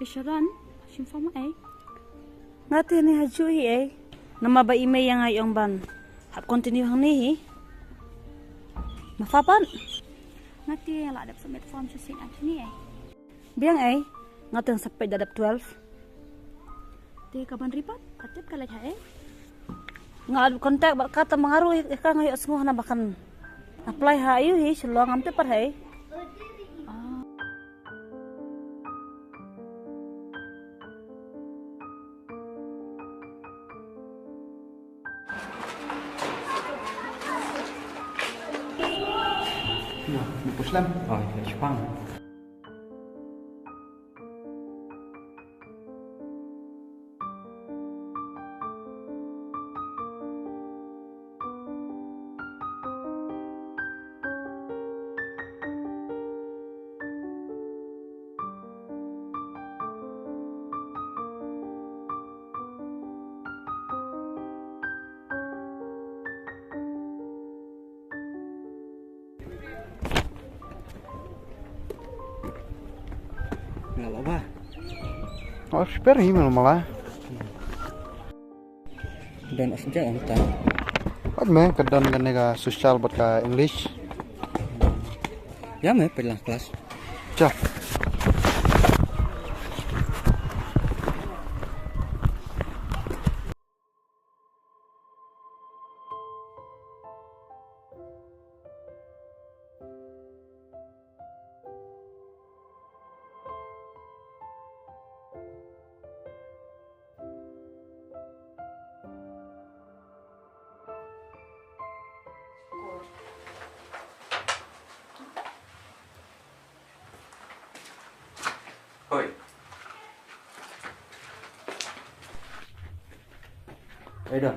Isyaran, simfama Ngati ni haju nama ba ime yang ayong ban. Hap continue hang ni. Mafapan. ngati yang ada submit form susin ni Biang ngati yang sampai dadap 12. Te kapan ripat? Atip kalah Ngadu kontak bak kata mengaruh ikan ngayo semua na bakan apply hayu seluang amte par Muslim. Oh, Jepang. Nggak apa-apa. Oh, super ini malah. Dan sejak kita. Apa kedan ganega sosial buat ka English. Ya, pelang kelas. Cak. Hoi. Don.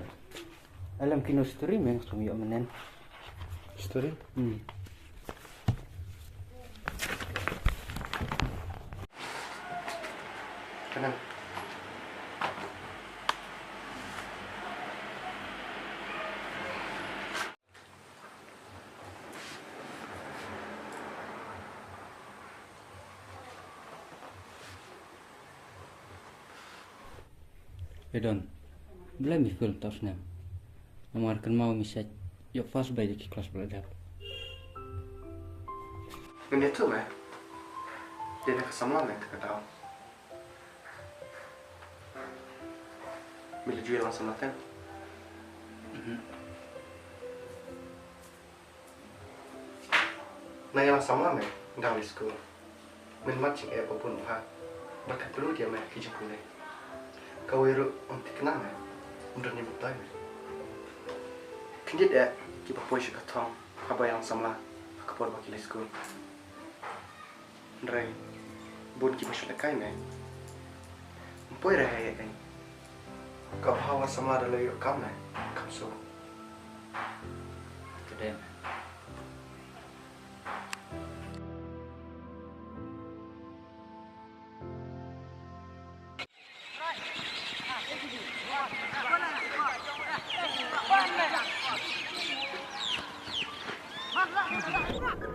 Alam kino story meng sumi amanen. Story. Kanan. Don. Belum film tas nem. Amarkan mau misal yuk fast by di kelas belajar. Ini tu dia nak sama tak tahu. Bila jual langsung makan. Naya langsung sama dalam sekolah. Macam apa pun bahkan perlu dia kerja pun Kau itu untuk kenal untuk nyebut tahu. Kenapa dia kita puas kata apa yang sama kapal bagi sekolah. Ndrai bun kita sudah kaya Mpoi rahaya Kau hawa sama ada lagi kamu kamu so. Kedem.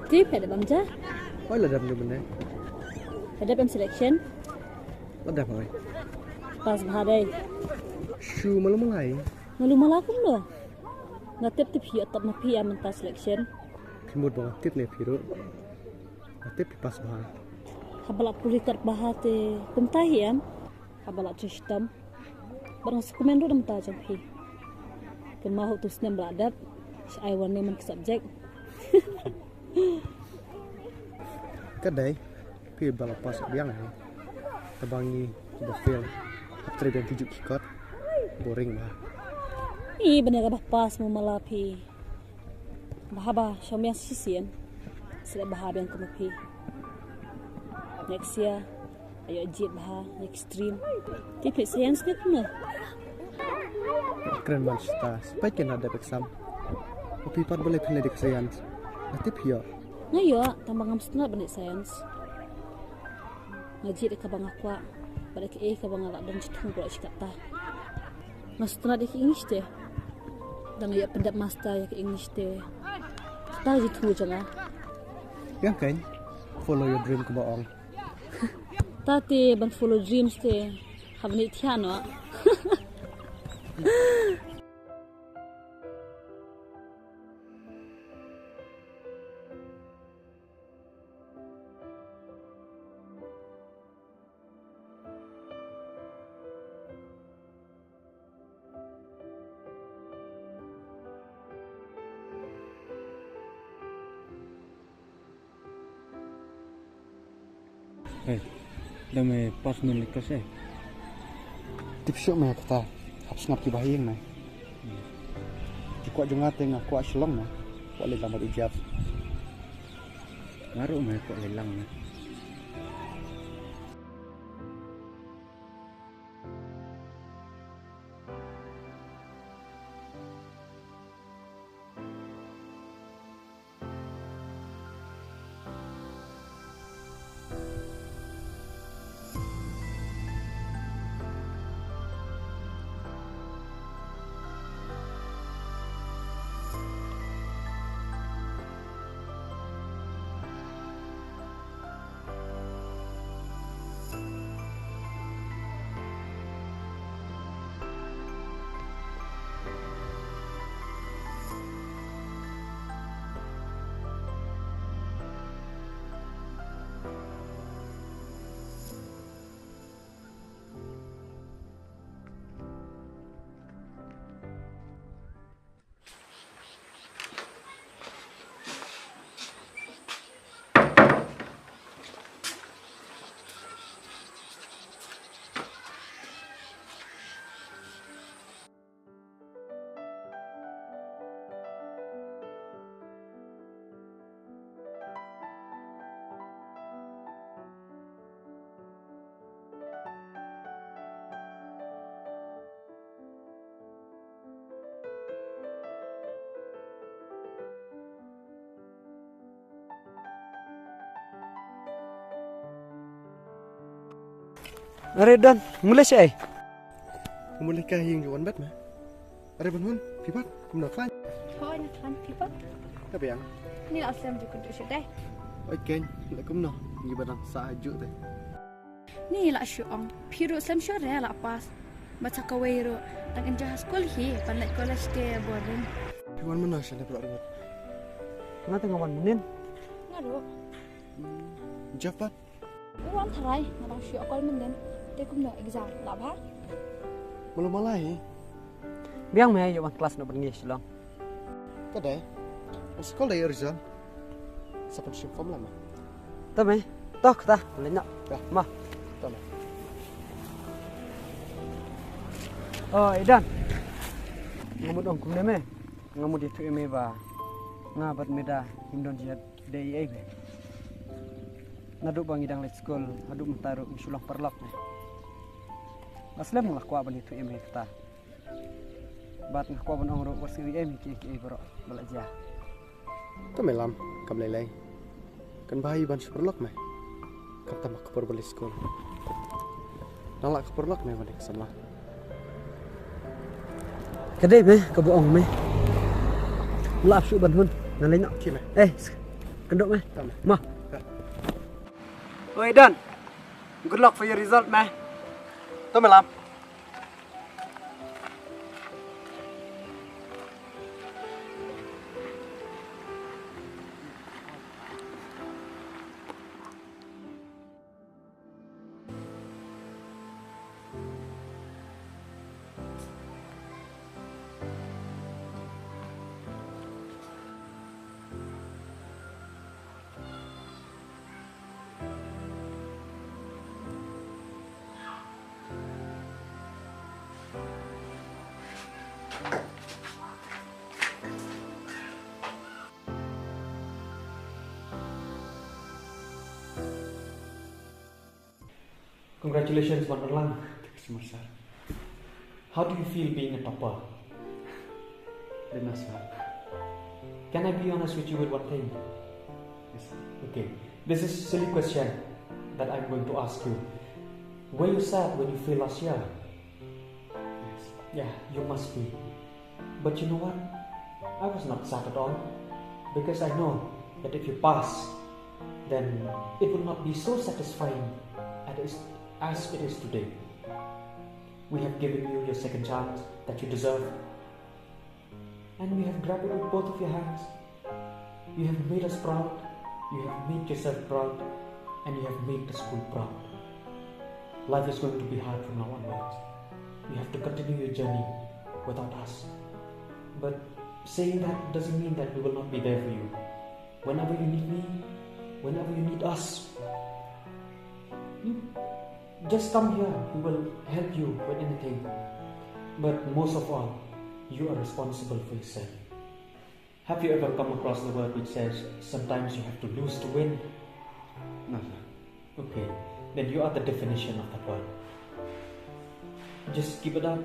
Tip ada bamja. Oh, ladam ni mana? Ada pem selection. Ladam apa? Pas bahadai. Shoe malu mulai. Malu malakum lo. Ngatip tip hiyo top mapi amenta selection. Kimud bang tip ni piru. Tip pas bah. Habalak pulikat bahate pemtahiam. Habalak custom. Barang sekomen ro dam ta jampi. Kemahu tusnem beladap. I want name subject. Kedai pi balapas biang tebangi the feel after ben tujuk kikot boring bah. Benar ka pas mo malapi. Bahaba syamya sisian. Sila bahaba yang kemapi. Next year ayo jit bah extreme. Tipe science ke kena. Keren banget supaya kena ada exam. Tapi pat boleh pilih di science. Nanti pia. Ngayo tambang am setengah benik science. Ngaji dek kabang akwa. Pada ke ka bang alak dan citung pula cikata. Mas setengah dek English deh. Dan ya pendap master ya ke English deh. Kata jitu jangan. Yang kan follow your dream ke bohong. bakta te ban follow dreams te habni thiano. Hey, dame pas milik ka siya. Tipsyo meh kata. Habis ngap ki bahing meh. Di kuat jungate ngak kuat shlong meh. Kuat le lambat ijab. Ngaruh meh kok lelang meh. Are dan, mulai siya. Mulai kah yang jualan bat meh. Are bangun, pipat, kum nak lan. Thôi nak kan pipat. Apa yang? Ni lah asam juga tu syuk deh. Oke, nak kum no. Ni barang sahaja teh. Ni lah syuang. Piru asam syuk deh lah pas. Baca kawairu. Tangan jahas kolhi. Panai kolas ke boring. Piwan mana siya na pula ringat. Ngati ngawan menin. Ngaruh. Japat. Uang terai. Ngarang syuk kol menden. Tekum no exam. Tak apa. Malu malai. Biang me yo kelas no pergi silong. Kadai. Sekolah ya Rizal. Sapan sim form lama. Tame. Tok ta, lenyap. Ya. Mah. Tama. Oh, Idan. Ngamud ong kum me. Ngamud itu me ba. Ngabat meda himdon jiat dei be. Naduk bang idang let school, aduk mentaru misulang perlok ne. Aslam nglah kwa ban itu me kata. Bat ngah kwa ban ong ro wasi ki bro belajar. Tama lam, kam lelai. Kan bayi ban superlok meh. Kata mak kapur beli sekolah. Nalak kapurlok meh balik sama. Kedai me, keboong me. Mulap su ban hun, nalai nak. Kime. Kendok me. Tama. Mah. Oh, Idan. Good luck for your result, me. Tama lam. Congratulations, Wonderland. Thank you so much, sir. How do you feel being a topper? Benar, sir. Can I be honest with you with one thing? Yes, sir. Okay, this is a silly question that I'm going to ask you. Were you sad when you failed last year? Yes. Yeah, you must be. But you know what? I was not sad at all. Because I know that if you pass, then it will not be so satisfying at as it is today. We have given you your second chance that you deserve, and you have grabbed it with both of your hands. You have made us proud, you have made yourself proud, and you have made the school proud. Life is going to be hard from now onwards. You have to continue your journey without us. But saying that doesn't mean that we will not be there for you. Whenever you need me, whenever you need us, you just come here. We will help you with anything. But most of all, you are responsible for yourself. Have you ever come across the word which says, sometimes you have to lose to win? No, sir. Okay, then you are the definition of that word. Just keep it up.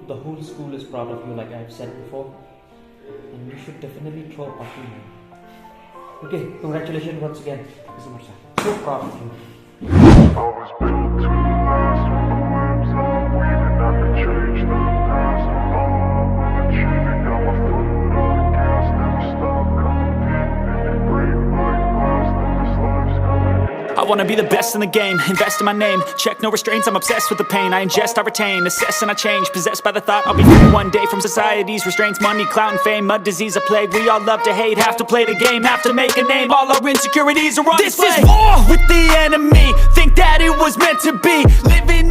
The whole school is proud of you, like I've said before, and you should definitely throw a party now. Okay, congratulations once again. So proud of you. I was built to last with the whims I'm weaving. I could change the past with all I will achieve. It got my foot on the gas, never stop competing. If you break my glass, then this life's gonna end. I wanna be the best in the game, invest in my name. Check no restraints, I'm obsessed with the pain. I ingest, I retain, assess and I change. Possessed by the thought I'll be free one day from society's restraints. Money, clout and fame, mud, disease, a plague. We all love to hate, have to play the game, have to make a name. All our insecurities are on display. This is war with the enemy, think that it was meant to be. Living